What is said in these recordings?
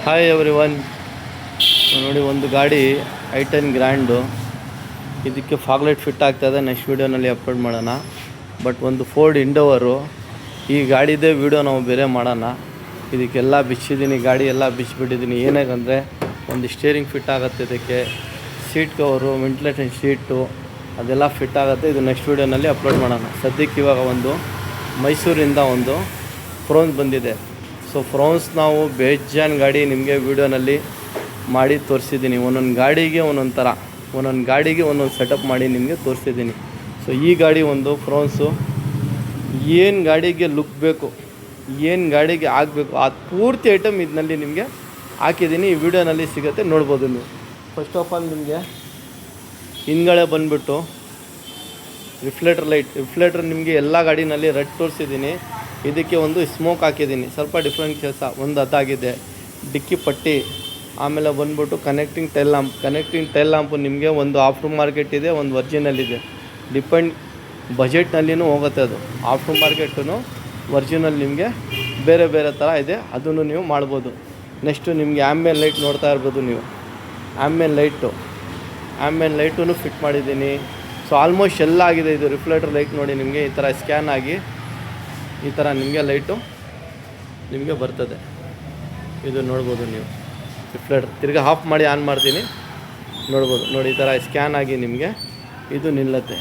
Hi everyone. ನೋಡಿ, ಒಂದು ಗಾಡಿ i10 ಗ್ರ್ಯಾಂಡು. ಇದಕ್ಕೆ ಫಾಗ್ಲೈಟ್ ಫಿಟ್ ಆಗ್ತಾಯಿದೆ, ನೆಕ್ಸ್ಟ್ ವೀಡಿಯೋನಲ್ಲಿ ಅಪ್ಲೋಡ್ ಮಾಡೋಣ. ಬಟ್ ಒಂದು ಫೋರ್ಡ್ ಇಂಡೋವರು, ಈ ಗಾಡಿದೇ ವೀಡಿಯೋ ನಾವು ಬೇರೆ ಮಾಡೋಣ. ಇದಕ್ಕೆಲ್ಲ ಬಿಚ್ಚಿದ್ದೀನಿ, ಗಾಡಿ ಎಲ್ಲ ಬಿಚ್ಚಿಬಿಟ್ಟಿದ್ದೀನಿ. ಏನಾಗಂದರೆ ಒಂದು ಸ್ಟೇರಿಂಗ್ ಫಿಟ್ ಆಗುತ್ತೆ, ಇದಕ್ಕೆ ಸೀಟ್ ಕವರು, ವೆಂಟಿಲೇಷನ್ ಶೀಟು ಅದೆಲ್ಲ ಫಿಟ್ ಆಗುತ್ತೆ. ಇದು ನೆಕ್ಸ್ಟ್ ವೀಡಿಯೋನಲ್ಲಿ ಅಪ್ಲೋಡ್ ಮಾಡೋಣ. ಸದ್ಯಕ್ಕೆ ಇವಾಗ ಒಂದು ಮೈಸೂರಿಂದ ಒಂದು ಫ್ರೋನ್ಸ್ ಬಂದಿದೆ. ಸೊ ಫ್ರೋನ್ಸ್ ನಾವು ಬೇಜಾನ್ ಗಾಡಿ ನಿಮಗೆ ವೀಡಿಯೋನಲ್ಲಿ ಮಾಡಿ ತೋರಿಸಿದ್ದೀನಿ. ಒಂದೊಂದು ಗಾಡಿಗೆ ಒಂದೊಂದು ಸೆಟಪ್ ಮಾಡಿ ನಿಮಗೆ ತೋರಿಸಿದ್ದೀನಿ. ಸೊ ಈ ಗಾಡಿ ಒಂದು ಫ್ರೋನ್ಸು, ಏನು ಗಾಡಿಗೆ ಲುಕ್ ಬೇಕು, ಏನು ಗಾಡಿಗೆ ಆಗಬೇಕು ಆ ಪೂರ್ತಿ ಐಟಮ್ ಇದರಲ್ಲಿ ನಿಮಗೆ ಹಾಕಿದ್ದೀನಿ. ಈ ವಿಡಿಯೋನಲ್ಲಿ ಸಿಗುತ್ತೆ, ನೋಡ್ಬೋದು ನೀವು. ಫಸ್ಟ್ ಆಫ್ ಆಲ್ ನಿಮಗೆ ಹಿಂದ್ಗಡೆ ಬಂದುಬಿಟ್ಟು ರಿಫ್ಲೆಕ್ಟರ್ ನಿಮಗೆ ಎಲ್ಲ ಗಾಡಿನಲ್ಲಿ ರೆಡ್ ತೋರಿಸಿದ್ದೀನಿ. ಇದಕ್ಕೆ ಒಂದು ಸ್ಮೋಕ್ ಹಾಕಿದ್ದೀನಿ, ಸ್ವಲ್ಪ ಡಿಫ್ರೆಂಟ್ ಕೆಲಸ. ಒಂದು ಅದಾಗಿದೆ ಡಿಕ್ಕಿ ಪಟ್ಟಿ. ಆಮೇಲೆ ಬಂದ್ಬಿಟ್ಟು ಕನೆಕ್ಟಿಂಗ್ ಟೈಲ್ ಲ್ಯಾಂಪು ನಿಮಗೆ ಒಂದು ಆಫ್ಟರ್ ಮಾರ್ಕೆಟ್ ಇದೆ, ಒಂದು ಒರಿಜಿನಲ್ ಇದೆ. ಡಿಪೆಂಡ್ ಬಜೆಟ್ನಲ್ಲಿನೂ ಹೋಗುತ್ತೆ. ಅದು ಆಫ್ಟರ್ ಮಾರ್ಕೆಟು ಒರಿಜಿನಲ್ ನಿಮಗೆ ಬೇರೆ ಬೇರೆ ಥರ ಇದೆ, ಅದನ್ನು ನೀವು ಮಾಡ್ಬೋದು. ನೆಕ್ಸ್ಟು ನಿಮಗೆ ಆ್ಯಂಬಿಯನ್ ಲೈಟ್ ನೋಡ್ತಾ ಇರ್ಬೋದು ನೀವು. ಆ್ಯಂಬಿಯನ್ ಲೈಟೂ ಫಿಟ್ ಮಾಡಿದ್ದೀನಿ. ಸೊ ಆಲ್ಮೋಸ್ಟ್ ಎಲ್ಲ ಆಗಿದೆ. ಇದು ರಿಫ್ಲೆಕ್ಟರ್ ಲೈಟ್ ನೋಡಿ, ನಿಮಗೆ ಈ ಥರ ಸ್ಕ್ಯಾನ್ ಆಗಿ ಈ ಥರ ನಿಮಗೆ ಲೈಟು ನಿಮಗೆ ಬರ್ತದೆ. ಇದು ನೋಡ್ಬೋದು ನೀವು. ರಿಫ್ಲೆಕ್ಟರ್ ತಿರ್ಗಿ ಆಫ್ ಮಾಡಿ ಆನ್ ಮಾಡ್ತೀನಿ, ನೋಡ್ಬೋದು. ನೋಡಿ, ಈ ಥರ ಸ್ಕ್ಯಾನ್ ಆಗಿ ನಿಮಗೆ ಇದು ನಿಲ್ಲುತ್ತೆ.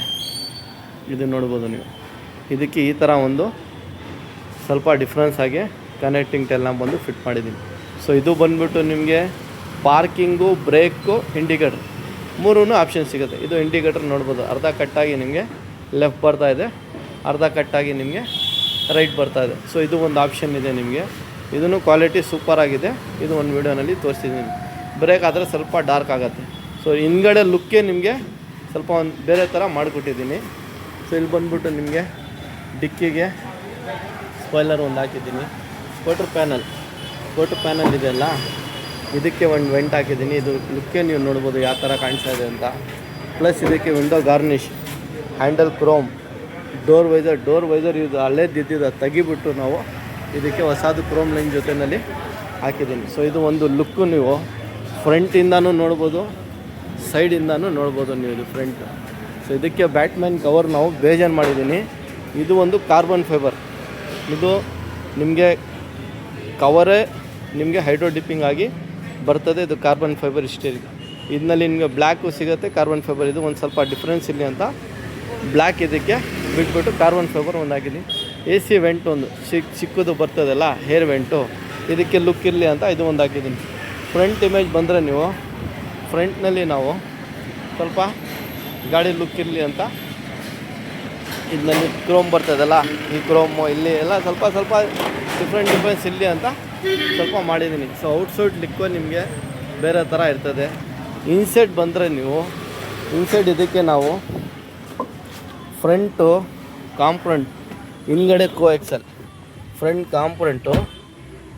ಇದು ನೋಡ್ಬೋದು ನೀವು. ಇದಕ್ಕೆ ಈ ಥರ ಒಂದು ಸ್ವಲ್ಪ ಡಿಫ್ರೆನ್ಸ್ ಆಗಿ ಕನೆಕ್ಟಿಂಗ್ ಟೈಲ್ ಲ್ಯಾಂಪ್ ಬಂದು ಫಿಟ್ ಮಾಡಿದ್ದೀನಿ. ಸೊ ಇದು ಬಂದುಬಿಟ್ಟು ನಿಮಗೆ ಪಾರ್ಕಿಂಗು, ಬ್ರೇಕು, ಇಂಡಿಕೇಟರ್ ಮೂರೂ ಆಪ್ಷನ್ ಸಿಗುತ್ತೆ. ಇದು ಇಂಡಿಕೇಟರ್ ನೋಡ್ಬೋದು, ಅರ್ಧ ಕಟ್ಟಾಗಿ ನಿಮಗೆ ಲೆಫ್ಟ್ ಬರ್ತಾಯಿದೆ, ಅರ್ಧ ಕಟ್ಟಾಗಿ ನಿಮಗೆ ರೈಟ್ ಬರ್ತಾಯಿದೆ. ಸೊ ಇದು ಒಂದು ಆಪ್ಷನ್ ಇದೆ ನಿಮಗೆ. ಇದನ್ನು ಕ್ವಾಲಿಟಿ ಸೂಪರಾಗಿದೆ. ಇದು ಒಂದು ವೀಡಿಯೋನಲ್ಲಿ ತೋರಿಸಿದ್ದೀನಿ. ಬ್ರೇಕ್ ಆದರೆ ಸ್ವಲ್ಪ ಡಾರ್ಕ್ ಆಗುತ್ತೆ. ಸೊ ಹಿಂದ್ಗಡೆ ಲುಕ್ಕೇ ನಿಮಗೆ ಸ್ವಲ್ಪ ಒಂದು ಬೇರೆ ಥರ ಮಾಡಿಕೊಟ್ಟಿದ್ದೀನಿ. ಸೊ ಇಲ್ಲಿ ಬಂದುಬಿಟ್ಟು ನಿಮಗೆ ಡಿಕ್ಕಿಗೆ ಸ್ಪಾಯ್ಲರ್ ಒಂದು ಹಾಕಿದ್ದೀನಿ. ಕ್ವಾರ್ಟರ್ ಪ್ಯಾನಲ್ ಇದೆಯಲ್ಲ, ಇದಕ್ಕೆ ಒಂದು ವೆಂಟ್ ಹಾಕಿದ್ದೀನಿ. ಇದು ಲುಕ್ಕೇ ನೀವು ನೋಡ್ಬೋದು ಯಾವ ಥರ ಕಾಣಿಸ್ತಾ ಇದೆ ಅಂತ. ಪ್ಲಸ್ ಇದಕ್ಕೆ window garnish, handle chrome, door visor ಇದು ಹಳೇದಿದ್ದಿದ್ದು ತೆಗಿಬಿಟ್ಟು ನಾವು ಇದಕ್ಕೆ ಹೊಸದು ಕ್ರೋಮ್ ಲೈನ್ ಜೊತೆಯಲ್ಲಿ ಹಾಕಿದ್ದೀನಿ. ಸೊ ಇದು ಒಂದು ಲುಕ್ಕು ನೀವು ಫ್ರಂಟಿಂದನೂ ನೋಡ್ಬೋದು, ಸೈಡಿಂದನೂ ನೋಡ್ಬೋದು ನೀವು. ಇದು ಫ್ರಂಟ್. ಸೊ ಇದಕ್ಕೆ ಬ್ಯಾಟ್ಮ್ಯಾನ್ ಕವರ್ ನಾವು ಬೇಜಾನ್ ಮಾಡಿದ್ದೀನಿ. ಇದು ಒಂದು ಕಾರ್ಬನ್ ಫೈಬರ್. ಇದು ನಿಮಗೆ ಕವರೇ ನಿಮಗೆ ಹೈಡ್ರೋ ಡಿಪ್ಪಿಂಗ್ ಆಗಿ ಬರ್ತದೆ. ಇದು ಕಾರ್ಬನ್ ಫೈಬರ್ ಸ್ಟೀಲ್. ಇದರಲ್ಲಿ ನಿಮಗೆ ಬ್ಲ್ಯಾಕು ಸಿಗುತ್ತೆ, ಕಾರ್ಬನ್ ಫೈಬರ್. ಇದು ಒಂದು ಸ್ವಲ್ಪ ಡಿಫ್ರೆನ್ಸ್ ಇರಲಿ ಅಂತ ಬ್ಲ್ಯಾಕ್ ಇದಕ್ಕೆ ಬಿಟ್ಬಿಟ್ಟು ಕಾರ್ಬನ್ ಫೈಬರ್ ಒಂದು ಹಾಕಿದ್ದೀನಿ. AC ವೆಂಟ್ ಒಂದು ಚಿಕ್ಕದು ಬರ್ತದಲ್ಲ, ಹೇರ್ ವೆಂಟು, ಇದಕ್ಕೆ ಲುಕ್ ಇರಲಿ ಅಂತ ಇದು ಒಂದು ಹಾಕಿದ್ದೀನಿ. ಫ್ರಂಟ್ ಇಮೇಜ್ ಬಂದರೆ ನೀವು ಫ್ರಂಟ್ನಲ್ಲಿ ನಾವು ಸ್ವಲ್ಪ ಗಾಡಿ ಲುಕ್ ಇರಲಿ ಅಂತ ಇದರಲ್ಲಿ ಕ್ರೋಮ್ ಬರ್ತದಲ್ಲ, ಈ ಕ್ರೋಮು ಇಲ್ಲಿ ಎಲ್ಲ ಸ್ವಲ್ಪ ಡಿಫ್ರೆನ್ಸ್ ಇರಲಿ ಅಂತ ಸ್ವಲ್ಪ ಮಾಡಿದ್ದೀನಿ. ಸೊ ಔಟ್ಸೈಡ್ ಲಿಕ್ಕು ನಿಮಗೆ ಬೇರೆ ಥರ ಇರ್ತದೆ. ಇನ್ಸೈಡ್ ಬಂದರೆ ನೀವು ಇದಕ್ಕೆ ನಾವು ಫ್ರಂಟು ಕಾಂಪ್ರೆಂಟ್, ಹಿಂದ್ಗಡೆ ಕೋಎಕ್ಸೆಲ್, ಫ್ರಂಟ್ ಕಾಂಪ್ರೆಂಟು,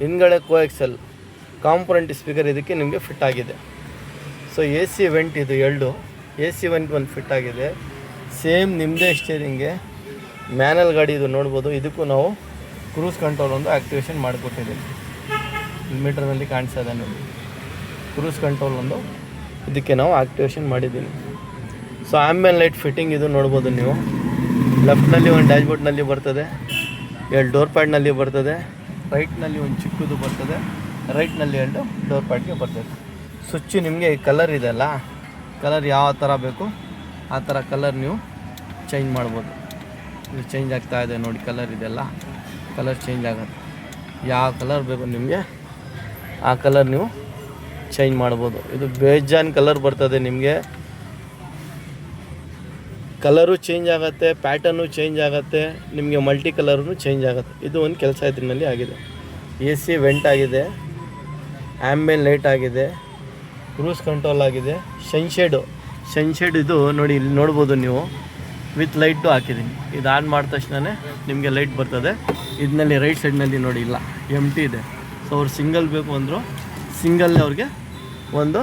ಹಿಂದ್ಗಡೆ ಕೋಎಕ್ಸೆಲ್ ಕಾಂಪ್ರೆಂಟ್ ಸ್ಪೀಕರ್ ಇದಕ್ಕೆ ನಿಮಗೆ ಫಿಟ್ ಆಗಿದೆ. ಸೊ AC ವೆಂಟ್ ಇದು ಎರಡು AC ವೆಂಟ್ ಒಂದು ಫಿಟ್ ಆಗಿದೆ. ಸೇಮ್ ನಿಮ್ಮದೇ ಸ್ಟೇರಿಂಗ್ಗೆ ಮ್ಯಾನಲ್ ಗಾಡಿ ಇದು ನೋಡ್ಬೋದು. ಇದಕ್ಕೂ ನಾವು ಕ್ರೂಸ್ ಕಂಟ್ರೋಲ್ ಒಂದು ಆ್ಯಕ್ಟಿವೇಶನ್ ಮಾಡಿಕೊಟ್ಟಿದ್ದೀವಿ. ಮೀಟರ್ನಲ್ಲಿ ಕಾಣಿಸ್ತಾ ಇದೆ ನೋಡಿ, ಕ್ರೂಸ್ ಕಂಟ್ರೋಲ್ ಒಂದು ಇದಕ್ಕೆ ನಾವು ಆ್ಯಕ್ಟಿವೇಶನ್ ಮಾಡಿದ್ದೀನಿ. ಸೊ ಆ್ಯಂಬಿಯನ್ ಲೈಟ್ ಫಿಟ್ಟಿಂಗ್ ಇದು ನೋಡ್ಬೋದು ನೀವು. ಲೆಫ್ಟ್ನಲ್ಲಿ ಒಂದು ಡ್ಯಾಶ್ಬೋರ್ಡ್ನಲ್ಲಿ ಬರ್ತದೆ, 2 ಡೋರ್ ಪ್ಯಾಡ್ನಲ್ಲಿ ಬರ್ತದೆ, ರೈಟ್ನಲ್ಲಿ ಒಂದು ಚಿಕ್ಕದು ಬರ್ತದೆ, ರೈಟ್ನಲ್ಲಿ 2 ಡೋರ್ ಪ್ಯಾಡ್ಗೆ ಬರ್ತದೆ. ಸ್ವಿಚ್ಚು ನಿಮಗೆ ಈ ಕಲರ್ ಇದೆಯಲ್ಲ, ಕಲರ್ ಯಾವ ಥರ ಬೇಕು ಆ ಥರ ಕಲರ್ ನೀವು ಚೇಂಜ್ ಮಾಡ್ಬೋದು. ಇದು ಚೇಂಜ್ ಆಗ್ತಾ ಇದೆ ನೋಡಿ, ಕಲರ್ ಇದೆಯಲ್ಲ, ಕಲರ್ ಚೇಂಜ್ ಆಗುತ್ತೆ. ಯಾವ ಕಲರ್ ಬೇಕು ನಿಮಗೆ ಆ ಕಲರ್ ನೀವು ಚೇಂಜ್ ಮಾಡ್ಬೋದು. ಇದು ಬೇಜಾನ್ ಕಲರ್ ಬರ್ತದೆ ನಿಮಗೆ. ಕಲರು ಚೇಂಜ್ ಆಗುತ್ತೆ, ಪ್ಯಾಟರ್ನು ಚೇಂಜ್ ಆಗುತ್ತೆ, ನಿಮಗೆ ಮಲ್ಟಿ ಕಲರೂ ಚೇಂಜ್ ಆಗುತ್ತೆ. ಇದು ಒಂದು ಕೆಲಸ ಇದರಲ್ಲಿ ಆಗಿದೆ. AC ವೆಂಟ್ ಆಗಿದೆ, ಆ್ಯಂಬಿಯನ್ ಲೈಟ್ ಆಗಿದೆ, ಕ್ರೂಸ್ ಕಂಟ್ರೋಲ್ ಆಗಿದೆ, ಸನ್ಶೇಡ್ ಇದು ನೋಡಿ, ಇಲ್ಲಿ ನೋಡ್ಬೋದು ನೀವು. ವಿತ್ ಲೈಟು ಹಾಕಿದ್ದೀನಿ. ಇದು ಆನ್ ಮಾಡಿದ ತಕ್ಷಣ ನಿಮಗೆ ಲೈಟ್ ಬರ್ತದೆ. ಇದರಲ್ಲಿ ರೈಟ್ ಸೈಡ್ನಲ್ಲಿ ನೋಡಿ ಇಲ್ಲ, ಎಂಟಿ ಇದೆ. ಸೊ ಅವ್ರು ಸಿಂಗಲ್ ಬೇಕು ಅಂದರು, ಸಿಂಗಲ್ ಅವ್ರಿಗೆ ಒಂದು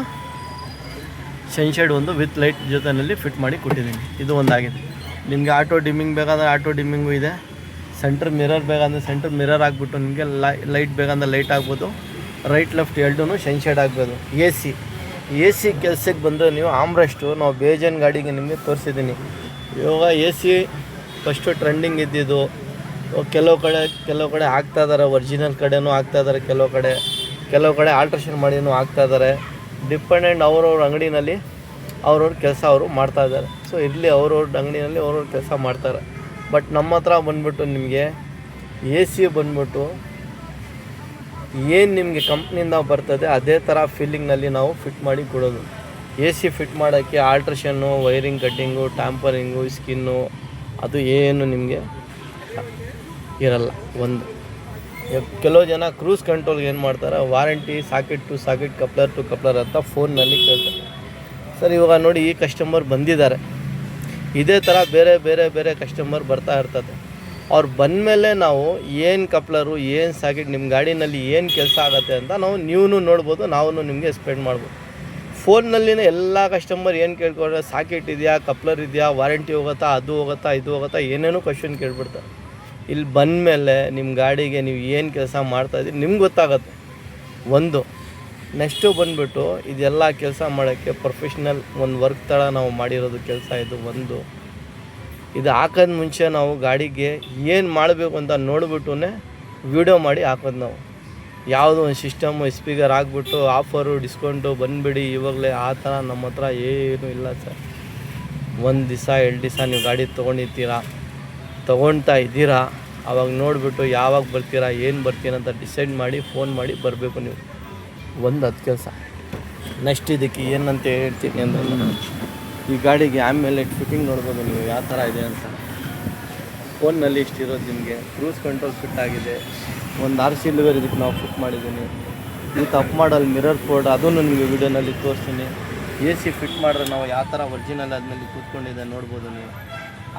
ಸನ್ಶೇಡ್ ಒಂದು ವಿತ್ ಲೈಟ್ ಜೊತೆಯಲ್ಲಿ ಫಿಟ್ ಮಾಡಿ ಕೊಟ್ಟಿದ್ದೀನಿ. ಇದು ಒಂದಾಗಿದೆ. ನಿಮಗೆ ಆಟೋ ಡಿಮ್ಮಿಂಗ್ ಬೇಕಾದರೆ ಆಟೋ ಡಿಮ್ಮಿಂಗು ಇದೆ. ಸೆಂಟ್ರ್ ಮಿರರ್ ಬೇಕಂದರೆ ಸೆಂಟ್ರ್ ಮಿರರ್ ಹಾಕ್ಬಿಟ್ಟು ನಿಮಗೆ ಲೈಟ್ ಬೇಕಂದ್ರೆ ಲೈಟ್ ಆಗ್ಬೋದು. ರೈಟ್ ಲೆಫ್ಟ್ ಎರಡೂ ಶೈಡ್ ಆಗ್ಬೋದು. ಎ ಸಿ ಕೆಲಸಕ್ಕೆ ಬಂದರೆ ನೀವು ಆಮ್ರೆಸ್ಟು ನಾವು ಬೇಜನ್ ಗಾಡಿಗೆ ನಿಮಗೆ ತೋರಿಸಿದ್ದೀನಿ. ಇವಾಗ ಎ ಸಿ ಫಸ್ಟು ಟ್ರೆಂಡಿಂಗ್ ಇದ್ದಿದ್ದು, ಕೆಲವು ಕಡೆ ಹಾಕ್ತಾಯಿದ್ದಾರೆ, ಒರಿಜಿನಲ್ ಕಡೆನೂ ಹಾಕ್ತಾಯಿದ್ದಾರೆ, ಕೆಲವು ಕಡೆ ಆಲ್ಟ್ರೇಷನ್ ಮಾಡಿನೂ ಹಾಕ್ತಾಯಿದ್ದಾರೆ. ಡಿಪೆಂಡೆಂಟ್ ಅವ್ರವ್ರ ಅಂಗಡಿನಲ್ಲಿ ಅವ್ರವ್ರ ಕೆಲಸ ಅವರು ಮಾಡ್ತಾಯಿದ್ದಾರೆ. ಸೊ ಇರಲಿ, ಅವ್ರವ್ರ ಅಂಗಡಿನಲ್ಲಿ ಅವ್ರವ್ರ ಕೆಲಸ ಮಾಡ್ತಾರೆ. ಬಟ್ ನಮ್ಮ ಹತ್ರ ಬಂದ್ಬಿಟ್ಟು ನಿಮಗೆ ಎ ಸಿ ಬಂದ್ಬಿಟ್ಟು ಏನು ನಿಮಗೆ ಕಂಪ್ನಿಯಿಂದ ಬರ್ತದೆ ಅದೇ ಥರ ಫೀಲಿಂಗ್ನಲ್ಲಿ ನಾವು ಫಿಟ್ ಮಾಡಿ ಕೊಡೋದು. ಎ ಸಿ ಫಿಟ್ ಮಾಡೋಕ್ಕೆ ಆಲ್ಟ್ರೇಷನ್ನು, ವೈರಿಂಗ್ ಕಟ್ಟಿಂಗು, ಟ್ಯಾಂಪರಿಂಗು, ಸ್ಕಿನ್ನು ಅದು ಏನು ನಿಮಗೆ ಇರಲ್ಲ. ಒಂದು ಕೆಲವು ಜನ ಕ್ರೂಸ್ ಕಂಟ್ರೋಲ್ಗೆ ಏನು ಮಾಡ್ತಾರೆ, warranty socket to socket, coupler to coupler ಅಂತ ಫೋನ್ನಲ್ಲಿ ಕೇಳ್ತಾರೆ. ಸರ್ ಇವಾಗ ನೋಡಿ, ಈ ಕಸ್ಟಮರ್ ಬಂದಿದ್ದಾರೆ, ಇದೇ ಥರ ಬೇರೆ ಕಸ್ಟಮರ್ ಬರ್ತಾ ಇರ್ತದೆ. ಅವ್ರು ಬಂದಮೇಲೆ ನಾವು ಏನು ಕಪ್ಲರು, ಏನು ಸಾಕೆಟ್, ನಿಮ್ಮ ಗಾಡಿನಲ್ಲಿ ಏನು ಕೆಲಸ ಆಗುತ್ತೆ ಅಂತ ನೀವು ನೋಡ್ಬೋದು, ನಾವು ನಿಮಗೆ ಎಕ್ಸ್ಪ್ಲೇನ್ ಮಾಡ್ಬೋದು. ಫೋನ್ನಲ್ಲಿನೇ ಎಲ್ಲ ಕಸ್ಟಮರ್ ಏನು ಕೇಳ್ಕೊಂಡ್ರೆ, ಸಾಕೆಟ್ ಇದೆಯಾ, ಕಪ್ಲರ್ ಇದೆಯಾ, ವಾರಂಟಿ ಹೋಗುತ್ತಾ, ಅದು ಹೋಗುತ್ತಾ, ಇದು ಹೋಗುತ್ತಾ, ಏನೇನೋ ಕ್ವಶನ್ ಕೇಳ್ಬಿಡ್ತಾರೆ. ಇಲ್ಲಿ ಬಂದಮೇಲೆ ನಿಮ್ಮ ಗಾಡಿಗೆ ನೀವು ಏನು ಕೆಲಸ ಮಾಡ್ತಾಯಿದ್ದೀರಿ ನಿಮ್ಗೆ ಗೊತ್ತಾಗುತ್ತೆ. ಒಂದು ನೆಕ್ಸ್ಟು ಬಂದುಬಿಟ್ಟು ಇದೆಲ್ಲ ಕೆಲಸ ಮಾಡೋಕ್ಕೆ ಪ್ರೊಫೆಷ್ನಲ್ ಒಂದು ವರ್ಕ್ ಥರ ನಾವು ಮಾಡಿರೋದು ಕೆಲಸ ಇದು. ಒಂದು ಇದು ಹಾಕೋದು ಮುಂಚೆ ನಾವು ಗಾಡಿಗೆ ಏನು ಮಾಡಬೇಕು ಅಂತ ನೋಡಿಬಿಟ್ಟು ವೀಡಿಯೋ ಮಾಡಿ ಹಾಕೋದು. ನಾವು ಯಾವುದೋ ಒಂದು ಸಿಸ್ಟಮು ಸ್ಪೀಕರ್ ಹಾಕ್ಬಿಟ್ಟು ಆಫರು ಡಿಸ್ಕೌಂಟು ಬಂದುಬಿಡಿ ಇವಾಗಲೇ ಆ ಥರ ನಮ್ಮ ಹತ್ರ ಏನೂ ಇಲ್ಲ ಸರ್. ಒಂದು ದಿವಸ 2 ದಿವಸ ನೀವು ಗಾಡಿ ತೊಗೊಳ್ತಾ ಇದ್ದೀರಾ, ಆವಾಗ ನೋಡಿಬಿಟ್ಟು ಯಾವಾಗ ಬರ್ತೀರಾ, ಏನು ಬರ್ತೀರಾ ಅಂತ ಡಿಸೈಡ್ ಮಾಡಿ ಫೋನ್ ಮಾಡಿ ಬರಬೇಕು ನೀವು. ಒಂದು ಅದು ಕೆಲಸ. ನೆಕ್ಸ್ಟ್ ಇದಕ್ಕೆ ಏನಂತ ಹೇಳ್ತೀನಿ ಅಂದರೆ, ಈ ಗಾಡಿಗೆ ಆಮೇಲೆ ಫಿಟ್ಟಿಂಗ್ ನೋಡ್ಬೋದು ನೀವು ಯಾವ ಥರ ಇದೆ ಅಂತ. ಫೋನ್ನಲ್ಲಿ ಇಷ್ಟಿರೋದು ನಿಮಗೆ ಕ್ರೂಸ್ ಕಂಟ್ರೋಲ್ ಫಿಟ್ ಆಗಿದೆ. ಒಂದು RC ಲಿವರ್ ಇದಕ್ಕೆ ನಾವು ಫಿಟ್ ಮಾಡಿದ್ದೀನಿ. With up model mirror Ford ಅದನ್ನು ನಿಮಗೆ ವೀಡಿಯೋನಲ್ಲಿ ತೋರಿಸ್ತೀನಿ. ಎ ಸಿ ಫಿಟ್ ಮಾಡಿದ್ರೆ ನಾವು ಯಾವ ಥರ ಒರಿಜಿನಲ್ ಆದಮೇಲೆ ಕೂತ್ಕೊಂಡಿದೆ ನೋಡ್ಬೋದು ನೀವು.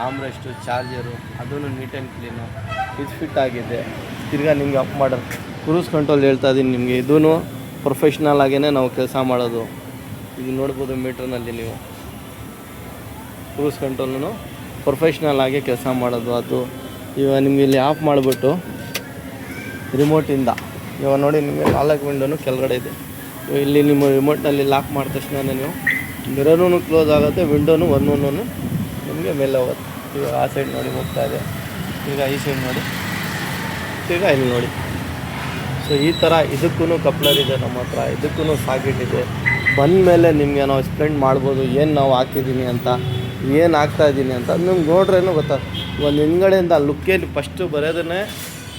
ಆಮ್ರೆಸ್ಟು, ಚಾರ್ಜರು ಅದನ್ನು ನೀಟ್ ಆ್ಯಂಡ್ ಕ್ಲೀನು ಇದು ಫಿಟ್ ಆಗಿದೆ. ತಿರ್ಗಾ ನಿಮಗೆ ಅಪ್ ಮಾಡಲ್ ಕ್ರೂಸ್ ಕಂಟ್ರೋಲ್ ಹೇಳ್ತಾ ಇದ್ದೀನಿ ನಿಮಗೆ. ಇದೂ ಪ್ರೊಫೆಷ್ನಲ್ ಆಗೇ ನಾವು ಕೆಲಸ ಮಾಡೋದು. ಇದು ನೋಡ್ಬೋದು ಮೀಟ್ರ್ನಲ್ಲಿ ನೀವು ಕ್ರೂಸ್ ಕಂಟ್ರೋಲೂ ಪ್ರೊಫೆಷ್ನಲ್ ಆಗಿ ಕೆಲಸ ಮಾಡೋದು. ಅದು ಇವಾಗ ನಿಮಗೆ ಇಲ್ಲಿ ಆಫ್ ಮಾಡಿಬಿಟ್ಟು ರಿಮೋಟಿಂದ ಇವಾಗ ನೋಡಿ, ನಿಮಗೆ 4 ವಿಂಡೋನು ಕೆಳಗಡೆ ಇದೆ. ಇಲ್ಲಿ ನಿಮ್ಮ ರಿಮೋಟ್ನಲ್ಲಿ ಲಾಕ್ ಮಾಡಿದ ತಕ್ಷಣ ನೀವು ಮಿರರೂ ಕ್ಲೋಸ್ ಆಗುತ್ತೆ, ವಿಂಡೋನು ಒಂದೊಂದೂ ನಿಮಗೆ ಮೇಲೆ ಹೋಗುತ್ತೆ. ಈಗ ಆ ಸೈಡ್ ನೋಡಿ ಹೋಗ್ತಾ ಇದೆ, ಈಗ ಈ ಸೈಡ್ ನೋಡಿ, ಈಗ ಇಲ್ಲಿ ನೋಡಿ. ಸೊ ಈ ಥರ ಇದಕ್ಕೂ ಕಪ್ಲರ್ ಇದೆ ನಮ್ಮ ಹತ್ರ, ಇದಕ್ಕೂ ಸಾಕೆಟ್ ಇದೆ. ಬಂದ ಮೇಲೆ ನಿಮಗೆ ನಾವು ಎಕ್ಸ್ಪ್ಲೇನ್ ಮಾಡ್ಬೋದು ಏನು ನಾವು ಹಾಕಿದ್ದೀನಿ ಅಂತ, ಏನು ಹಾಕ್ತಾಯಿದ್ದೀನಿ ಅಂತ. ನಿಮ್ಗೆ ನೋಡ್ರೇನು ಗೊತ್ತಾಗ್ತದೆ. ಒಂದು ಹಿಂದ್ಗಡೆಯಿಂದ ಲುಕ್ಕೇನು ಫಸ್ಟು ಬರೋದನ್ನೇ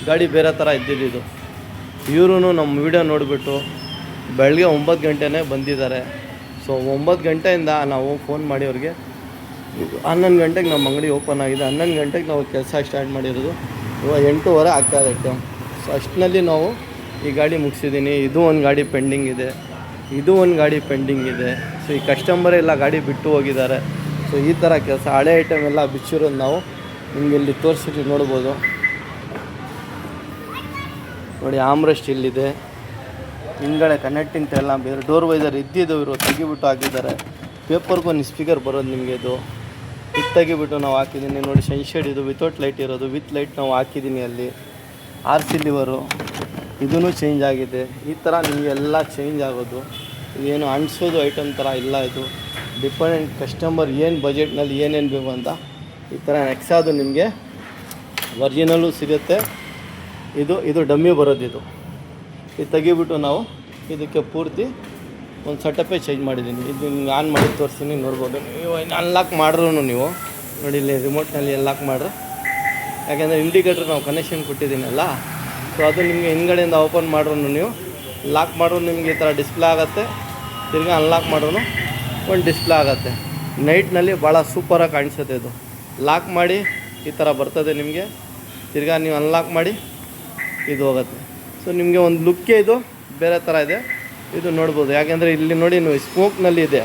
ಗಾಡಿ ಬೇರೆ ಥರ ಇದ್ದಿದ್ದು. ಇವರು ನಮ್ಮ ವೀಡಿಯೋ ನೋಡಿಬಿಟ್ಟು ಬೆಳಗ್ಗೆ 9 ಗಂಟೆನೇ ಬಂದಿದ್ದಾರೆ. ಸೊ 9 ಗಂಟೆಯಿಂದ ನಾವು ಫೋನ್ ಮಾಡಿ ಅವ್ರಿಗೆ 11 ಗಂಟೆಗೆ ನಮ್ಮ ಅಂಗಡಿ ಓಪನ್ ಆಗಿದೆ. 11 ಗಂಟೆಗೆ ನಾವು ಕೆಲಸ ಸ್ಟಾರ್ಟ್ ಮಾಡಿರೋದು. ಇವಾಗ 8:15 ಆಗ್ತಾಯಿದೆ ಟೈಮ್. ಸೊ ಅಷ್ಟರಲ್ಲಿ ನಾವು ಈ ಗಾಡಿ ಮುಗಿಸಿದ್ದೀನಿ. ಇದು ಒಂದು ಗಾಡಿ ಪೆಂಡಿಂಗ್ ಇದೆ, ಇದು ಒಂದು ಗಾಡಿ ಪೆಂಡಿಂಗ್ ಇದೆ. ಸೊ ಈ ಕಸ್ಟಮರೇ ಎಲ್ಲ ಗಾಡಿ ಬಿಟ್ಟು ಹೋಗಿದ್ದಾರೆ. ಸೊ ಈ ಥರ ಕೆಲಸ ಹಳೆ ಐಟಮ್ ಎಲ್ಲ ಬಿಚ್ಚಿರೋದು ನಾವು ನಿಮಗೆ ಇಲ್ಲಿ ತೋರಿಸಿಟ್ಟು ನೋಡ್ಬೋದು. ನೋಡಿ, ಆಮ್ರೆಸ್ಟ್ ಇಲ್ಲಿದೆ, ಹಿಂದ್ಗಡೆ ಕನೆಕ್ಟಿಂಗ್ ಎಲ್ಲ ಬೇರೆ ಡೋರ್ ವೈಸರ್ ಇದ್ದಿದ್ದು ಇವರು ತೆಗಿಬಿಟ್ಟು ಹಾಕಿದ್ದಾರೆ. ಪೇಪರ್ಗೂ ಒಂದು ಸ್ಪೀಕರ್ ಬರೋದು ನಿಮಗೆ ಇದು ತೆಗಿಬಿಟ್ಟು ನಾವು ಹಾಕಿದ್ದೀನಿ. ನೋಡಿ, ಶೈಡ್ ಇದು ವಿತೌಟ್ ಲೈಟ್ ಇರೋದು, ವಿತ್ ಲೈಟ್ ನಾವು ಹಾಕಿದ್ದೀನಿ. ಅಲ್ಲಿ RC ಲಿವರು ಇದೂ ಚೇಂಜ್ ಆಗಿದೆ. ಈ ಥರ ನಿಮಗೆಲ್ಲ ಚೇಂಜ್ ಆಗೋದು. ಏನು ಅಣಿಸೋದು ಐಟಮ್ ಥರ ಇಲ್ಲ. ಇದು ಡಿಪೆಂಡೆಂಟ್ ಕಸ್ಟಮರ್ ಏನು ಬಜೆಟ್ನಲ್ಲಿ ಏನೇನು ಬೇಕು ಅಂತ. ಈ ಥರ ನೆಕ್ಸಾದು ನಿಮಗೆ ಒರಿಜಿನಲ್ಲೂ ಸಿಗುತ್ತೆ. ಇದು ಡಮ್ಮಿ ಬರೋದು. ಇದು ತೆಗಿಬಿಟ್ಟು ನಾವು ಇದಕ್ಕೆ ಪೂರ್ತಿ ಒಂದು ಸೆಟಪ್ಪೇ ಚೇಂಜ್ ಮಾಡಿದ್ದೀನಿ. ಇದು ನಿಮ್ಗೆ ಆನ್ ಮಾಡಿ ತೋರಿಸ್ತೀನಿ, ನೋಡ್ಬೋದು. ನೀವು ಅನ್ಲಾಕ್ ಮಾಡ್ರೂ ನೀವು ನೋಡಿ, ಇಲ್ಲಿ ರಿಮೋಟ್ನಲ್ಲಿ ಅನ್ಲಾಕ್ ಮಾಡ್ರೆ, ಯಾಕೆಂದರೆ ಇಂಡಿಕೇಟ್ರ್ ನಾವು ಕನೆಕ್ಷನ್ ಕೊಟ್ಟಿದ್ದೀನಲ್ಲ. ಸೊ ಅದು ನಿಮಗೆ ಹಿಂದ್ಗಡೆಯಿಂದ ಓಪನ್ ಮಾಡ್ರೂ ನೀವು ಲಾಕ್ ಮಾಡ್ರೂ ನಿಮಗೆ ಈ ಥರ ಡಿಸ್ಪ್ಲೇ ಆಗುತ್ತೆ. ತಿರ್ಗಿ ಅನ್ಲಾಕ್ ಮಾಡ್ರೂ ಒಂದು ಡಿಸ್ಪ್ಲೇ ಆಗುತ್ತೆ. ನೈಟ್ನಲ್ಲಿ ಭಾಳ ಸೂಪರಾಗಿ ಕಾಣಿಸುತ್ತೆ. ಇದು ಲಾಕ್ ಮಾಡಿ ಈ ಥರ ಬರ್ತದೆ ನಿಮಗೆ. ತಿರ್ಗಾ ನೀವು ಅನ್ಲಾಕ್ ಮಾಡಿ ಇದು ಹೋಗುತ್ತೆ. ಸೊ ನಿಮಗೆ ಒಂದು ಲುಕ್ಕೇ ಇದು ಬೇರೆ ಥರ ಇದೆ. ಇದು ನೋಡ್ಬೋದು, ಯಾಕೆಂದರೆ ಇಲ್ಲಿ ನೋಡಿ ನೀವು ಸ್ಮೋಕ್ನಲ್ಲಿ ಇದೆ,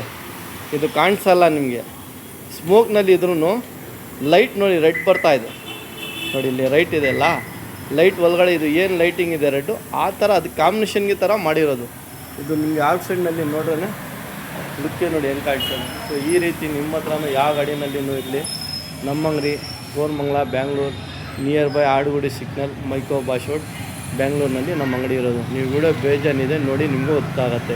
ಇದು ಕಾಣಿಸಲ್ಲ ನಿಮಗೆ. ಸ್ಮೋಕ್ನಲ್ಲಿ ಇದ್ರೂ ಲೈಟ್ ನೋಡಿ ರೆಡ್ ಬರ್ತಾ ಇದೆ. ನೋಡಿ ಇಲ್ಲಿ ರೈಟ್ ಇದೆಯಲ್ಲ, ಲೈಟ್ ಒಳಗಡೆ ಇದು ಏನು ಲೈಟಿಂಗ್ ಇದೆ ರೆಡ್ಡು, ಆ ಥರ ಅದಕ್ಕೆ ಕಾಂಬಿನೇಷನ್ಗೆ ಥರ ಮಾಡಿರೋದು. ಇದು ನಿಮಗೆ ಔಟ್ ಸೈಡ್ನಲ್ಲಿ ನೋಡ್ರೆ ಲುಕ್ಕೇ ನೋಡಿ ಹೆಂಗೆ ಕಾಣ್ತದೆ. ಸೊ ಈ ರೀತಿ ನಿಮ್ಮ ಹತ್ರನೂ ಯಾವ ಗಾಡಿನಲ್ಲಿನೂ ಇರಲಿ, ನಮ್ಮ ಅಂಗಡಿ Koramangala, Bangalore, near by Adugodi signal, Mico ಬಾಶೋಡ್. ಬ್ಯಾಂಗ್ಳೂರಿನಲ್ಲಿ ನಮ್ಮ ಅಂಗಡಿ ಇರೋದು. ನೀವು ವಿಡಿಯೋ ಬೇಜಾನಿದೆ ನೋಡಿ, ನಿಮಗೂ ಗೊತ್ತಾಗತ್ತೆ.